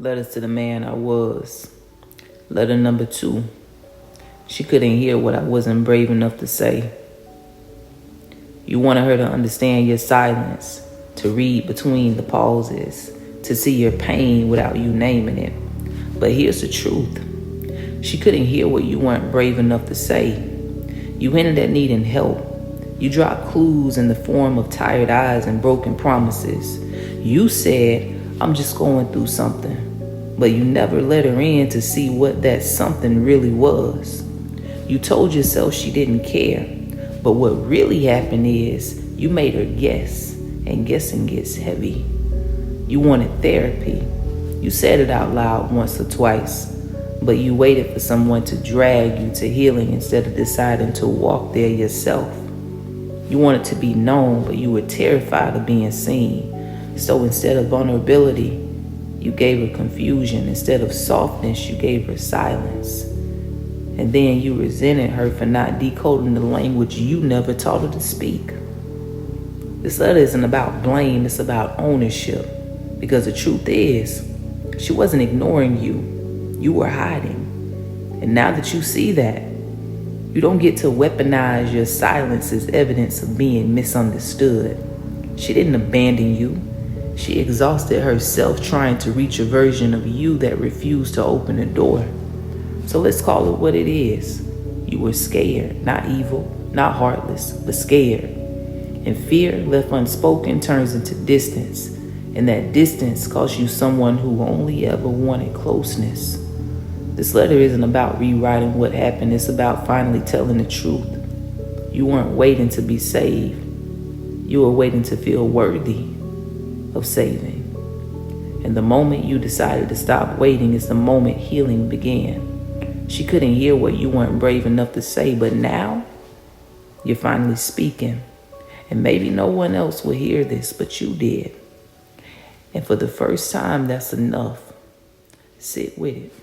Letters to the man I was. Letter number 2. She couldn't hear what I wasn't brave enough to say. You wanted her to understand your silence, to read between the pauses, to see your pain without you naming it. But here's the truth. She couldn't hear what you weren't brave enough to say. You hinted at needing help. You dropped clues in the form of tired eyes and broken promises. You said, I'm just going through something. But you never let her in to see what that something really was. You told yourself she didn't care. But what really happened is you made her guess, and guessing gets heavy. You wanted therapy. You said it out loud once or twice, but you waited for someone to drag you to healing instead of deciding to walk there yourself. You wanted to be known, but you were terrified of being seen. So instead of vulnerability, you gave her confusion. Instead of softness, you gave her silence. And then you resented her for not decoding the language you never taught her to speak. This letter isn't about blame, it's about ownership. Because the truth is, she wasn't ignoring you, you were hiding. And now that you see that, you don't get to weaponize your silence as evidence of being misunderstood. She didn't abandon you. She exhausted herself trying to reach a version of you that refused to open the door. So let's call it what it is. You were scared, not evil, not heartless, but scared. And fear left unspoken turns into distance. And that distance cost you someone who only ever wanted closeness. This letter isn't about rewriting what happened. It's about finally telling the truth. You weren't waiting to be saved. You were waiting to feel worthy of saving. And the moment you decided to stop waiting is the moment healing began. She couldn't hear what you weren't brave enough to say, but now you're finally speaking. And maybe no one else will hear this, but you did. And for the first time, that's enough. Sit with it.